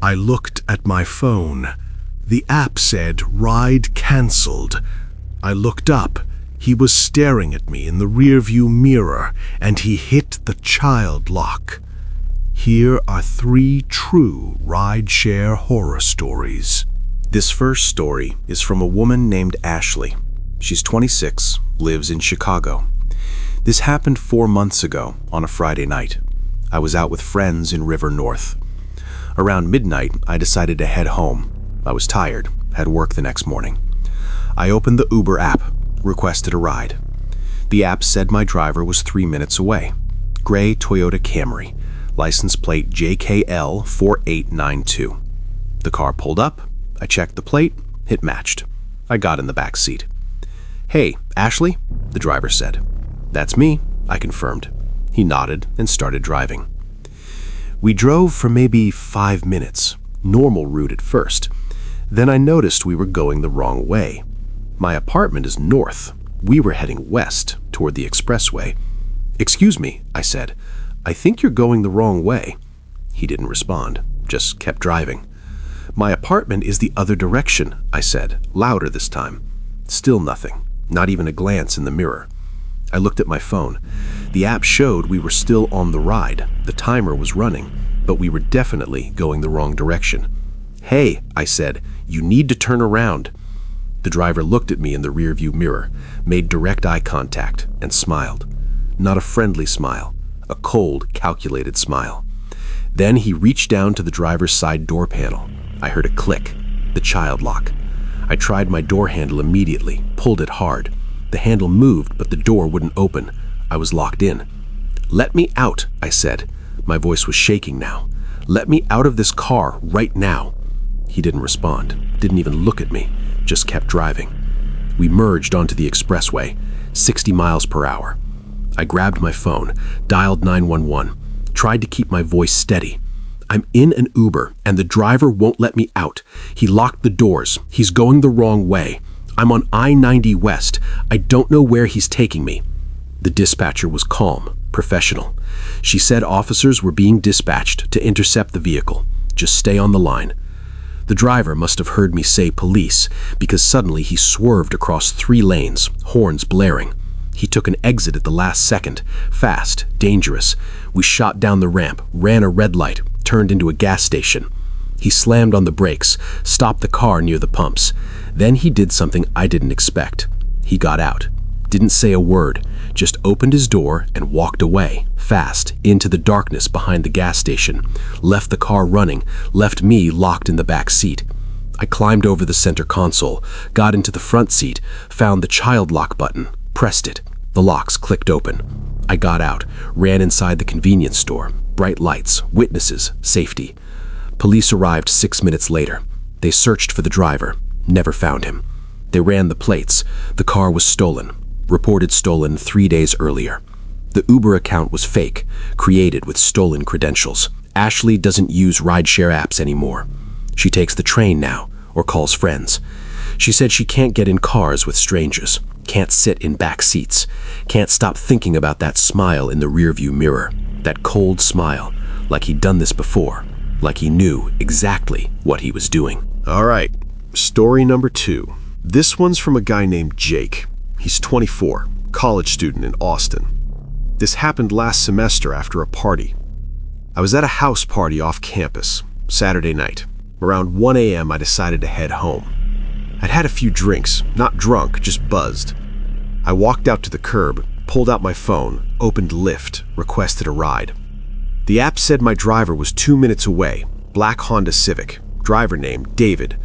I looked at my phone. The app said ride cancelled. I looked up. He was staring at me in the rearview mirror, and he hit the child lock. Here are 3 true rideshare horror stories. This first story is from a woman named Ashley. She's 26, lives in Chicago. This happened 4 months ago on a Friday night. I was out with friends in River North. Around midnight, I decided to head home. I was tired, had work the next morning. I opened the Uber app, requested a ride. The app said my driver was 3 minutes away. Gray Toyota Camry, license plate JKL 4892. The car pulled up, I checked the plate, it matched. I got in the back seat. "Hey, Ashley?" the driver said. "That's me," I confirmed. He nodded and started driving. We drove for maybe 5 minutes, normal route at first. Then I noticed we were going the wrong way. My apartment is north. We were heading west, toward the expressway. "Excuse me," I said. "I think you're going the wrong way." He didn't respond, just kept driving. "My apartment is the other direction," I said, louder this time. Still nothing, not even a glance in the mirror. I looked at my phone. The app showed we were still on the ride. The timer was running, but we were definitely going the wrong direction. "Hey," I said, "you need to turn around." The driver looked at me in the rearview mirror, made direct eye contact, and smiled. Not a friendly smile, a cold, calculated smile. Then he reached down to the driver's side door panel. I heard a click, the child lock. I tried my door handle immediately, pulled it hard. The handle moved, but the door wouldn't open. I was locked in. "Let me out," I said. My voice was shaking now. "Let me out of this car right now." He didn't respond, didn't even look at me, just kept driving. We merged onto the expressway, 60 miles per hour. I grabbed my phone, dialed 911, tried to keep my voice steady. "I'm in an Uber, and the driver won't let me out. He locked the doors. He's going the wrong way. I'm on I-90 West. I don't know where he's taking me." The dispatcher was calm, professional. She said officers were being dispatched to intercept the vehicle. Just stay on the line. The driver must have heard me say police, because suddenly he swerved across 3 lanes, horns blaring. He took an exit at the last second, fast, dangerous. We shot down the ramp, ran a red light, turned into a gas station. He slammed on the brakes, stopped the car near the pumps. Then he did something I didn't expect. He got out, didn't say a word, just opened his door and walked away, fast, into the darkness behind the gas station, left the car running, left me locked in the back seat. I climbed over the center console, got into the front seat, found the child lock button, pressed it. The locks clicked open. I got out, ran inside the convenience store. Bright lights, witnesses, safety. Police arrived 6 minutes later. They searched for the driver, never found him. They ran the plates. The car was stolen, reported stolen 3 days earlier. The Uber account was fake, created with stolen credentials. Ashley doesn't use rideshare apps anymore. She takes the train now, or calls friends. She said she can't get in cars with strangers, can't sit in back seats, can't stop thinking about that smile in the rearview mirror, that cold smile, like he'd done this before, like he knew exactly what he was doing. All right, story number 2. This one's from a guy named Jake. He's 24, college student in Austin. This happened last semester after a party. I was at a house party off campus, Saturday night. Around 1 a.m. I decided to head home. I'd had a few drinks, not drunk, just buzzed. I walked out to the curb, pulled out my phone, opened Lyft, requested a ride. The app said my driver was 2 minutes away, black Honda Civic, driver name David.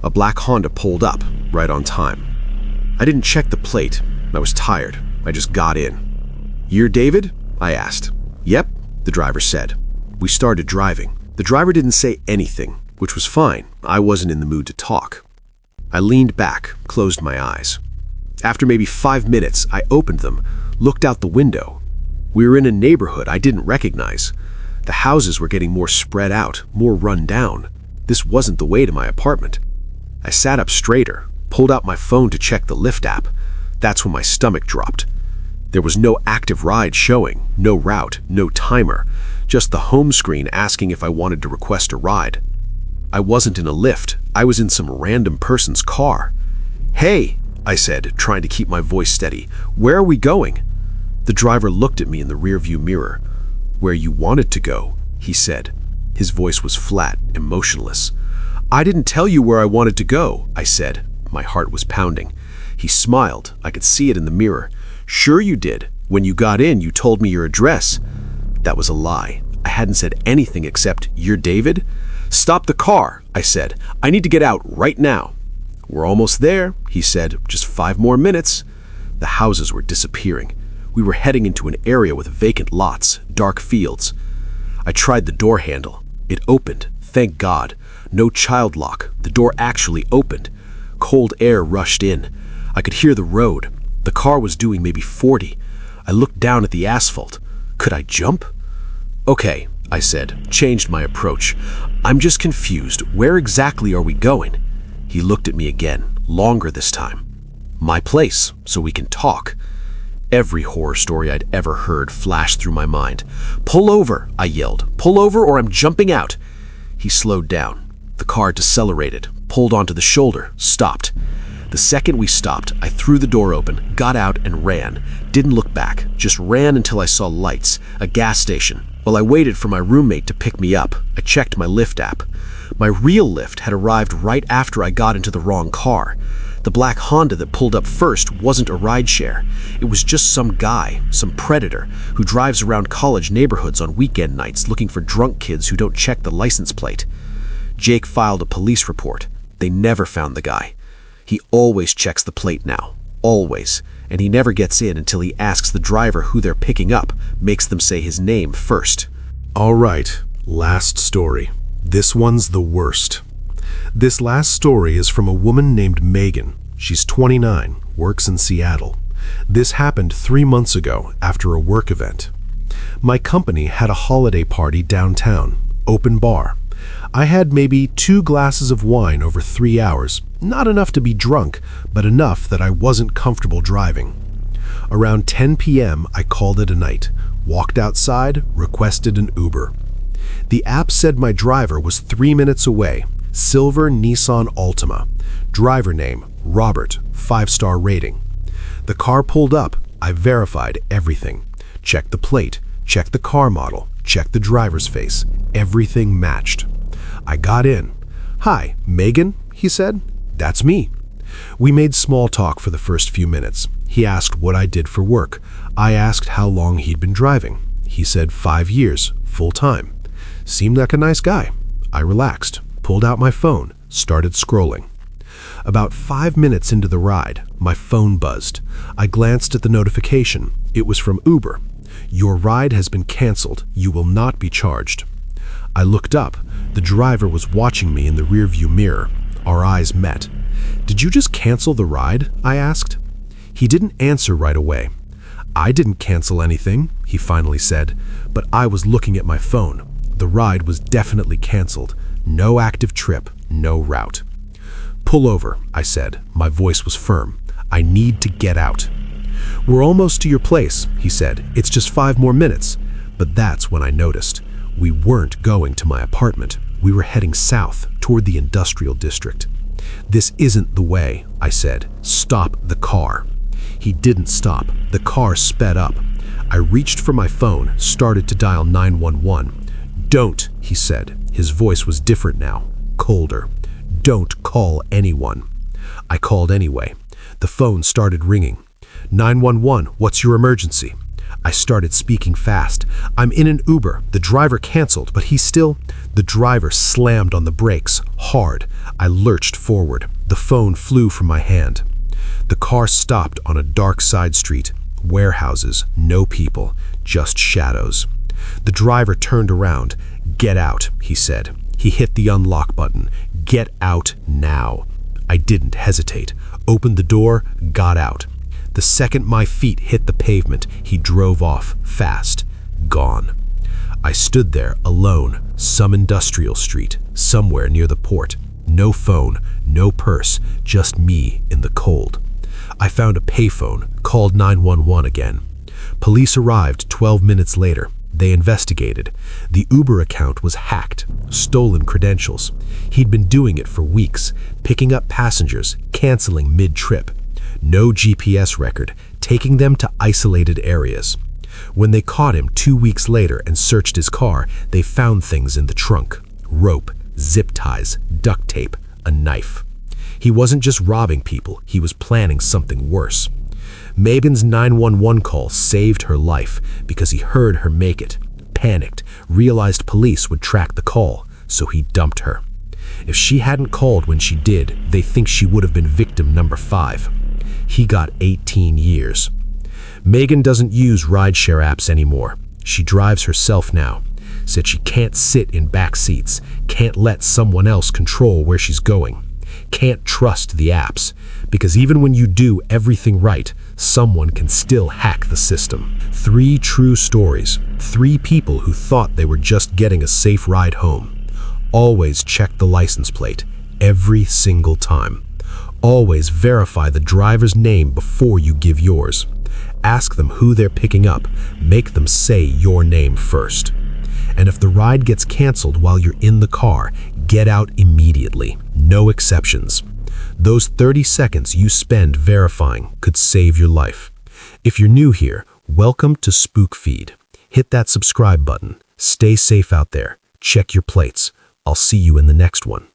A black Honda pulled up, right on time. I didn't check the plate. I was tired. I just got in. "You're David?" I asked. "Yep," the driver said. We started driving. The driver didn't say anything, which was fine. I wasn't in the mood to talk. I leaned back, closed my eyes. After maybe 5 minutes, I opened them, looked out the window. We were in a neighborhood I didn't recognize. The houses were getting more spread out, more run down. This wasn't the way to my apartment. I sat up straighter, pulled out my phone to check the Lyft app. That's when my stomach dropped. There was no active ride showing, no route, no timer, just the home screen asking if I wanted to request a ride. I wasn't in a lift. I was in some random person's car. "Hey," I said, trying to keep my voice steady. "Where are we going?" The driver looked at me in the rearview mirror. "Where you wanted to go," he said. His voice was flat, emotionless. "I didn't tell you where I wanted to go," I said. My heart was pounding. He smiled. I could see it in the mirror. "Sure you did. When you got in, you told me your address." That was a lie. I hadn't said anything except, "You're David?" "Stop the car," I said. "I need to get out right now." "We're almost there," he said. "Just 5 more minutes." The houses were disappearing. We were heading into an area with vacant lots, dark fields. I tried the door handle. It opened, thank God. No child lock. The door actually opened. Cold air rushed in. I could hear the road. The car was doing maybe 40. I looked down at the asphalt. Could I jump? "Okay," I said, changed my approach. "I'm just confused. Where exactly are we going?" He looked at me again, longer this time. "My place, so we can talk." Every horror story I'd ever heard flashed through my mind. "Pull over," I yelled. "Pull over or I'm jumping out." He slowed down. The car decelerated, pulled onto the shoulder, stopped. The second we stopped, I threw the door open, got out and ran. Didn't look back, just ran until I saw lights, a gas station. While I waited for my roommate to pick me up, I checked my Lyft app. My real Lyft had arrived right after I got into the wrong car. The black Honda that pulled up first wasn't a rideshare. It was just some guy, some predator, who drives around college neighborhoods on weekend nights looking for drunk kids who don't check the license plate. Jake filed a police report. They never found the guy. He always checks the plate now. Always. And he never gets in until he asks the driver who they're picking up, makes them say his name first. All right, last story. This one's the worst. This last story is from a woman named Megan. She's 29, works in Seattle. This happened 3 months ago after a work event. My company had a holiday party downtown, open bar. I had maybe 2 glasses of wine over 3 hours, not enough to be drunk, but enough that I wasn't comfortable driving. Around 10 p.m., I called it a night, walked outside, requested an Uber. The app said my driver was 3 minutes away, silver Nissan Altima. Driver name, Robert, 5-star rating. The car pulled up. I verified everything. Checked the plate, checked the car model, checked the driver's face. Everything matched. I got in. "Hi, Megan," he said. "That's me." We made small talk for the first few minutes. He asked what I did for work. I asked how long he'd been driving. He said 5 years, full time. Seemed like a nice guy. I relaxed, pulled out my phone, started scrolling. About 5 minutes into the ride, my phone buzzed. I glanced at the notification. It was from Uber. "Your ride has been canceled. You will not be charged." I looked up. The driver was watching me in the rearview mirror. Our eyes met. "Did you just cancel the ride?" I asked. He didn't answer right away. "I didn't cancel anything," he finally said, but I was looking at my phone. The ride was definitely canceled. No active trip, no route. "Pull over," I said. My voice was firm. "I need to get out." "We're almost to your place," he said. "It's just 5 more minutes." But that's when I noticed. We weren't going to my apartment. We were heading south, toward the industrial district. "This isn't the way," I said. "Stop the car." He didn't stop. The car sped up. I reached for my phone, started to dial 911. "Don't," he said. His voice was different now, colder. "Don't call anyone." I called anyway. The phone started ringing. 911, what's your emergency?" I started speaking fast. "I'm in an Uber. The driver canceled, but he's still..." The driver slammed on the brakes, hard. I lurched forward. The phone flew from my hand. The car stopped on a dark side street. Warehouses, no people, just shadows. The driver turned around. "Get out," he said. He hit the unlock button. "Get out now." I didn't hesitate. Opened the door, got out. The second my feet hit the pavement, he drove off, fast, gone. I stood there, alone, some industrial street, somewhere near the port. No phone, no purse, just me in the cold. I found a payphone, called 911 again. Police arrived 12 minutes later. They investigated. The Uber account was hacked, stolen credentials. He'd been doing it for weeks, picking up passengers, canceling mid-trip. No GPS record, taking them to isolated areas. When they caught him 2 weeks later and searched his car, they found things in the trunk: rope, zip ties, duct tape, a knife. He wasn't just robbing people, he was planning something worse. Megan's 911 call saved her life because he heard her make it, panicked, realized police would track the call, so he dumped her. If she hadn't called when she did, they think she would have been victim number 5. He got 18 years. Megan doesn't use rideshare apps anymore. She drives herself now. Said she can't sit in back seats, can't let someone else control where she's going. Can't trust the apps, because even when you do everything right, someone can still hack the system. 3 true stories, 3 people who thought they were just getting a safe ride home. Always check the license plate, every single time. Always verify the driver's name before you give yours. Ask them who they're picking up, make them say your name first. And if the ride gets canceled while you're in the car, get out immediately. No exceptions. Those 30 seconds you spend verifying could save your life. If you're new here, welcome to SpookFeed. Hit that subscribe button. Stay safe out there. Check your plates. I'll see you in the next one.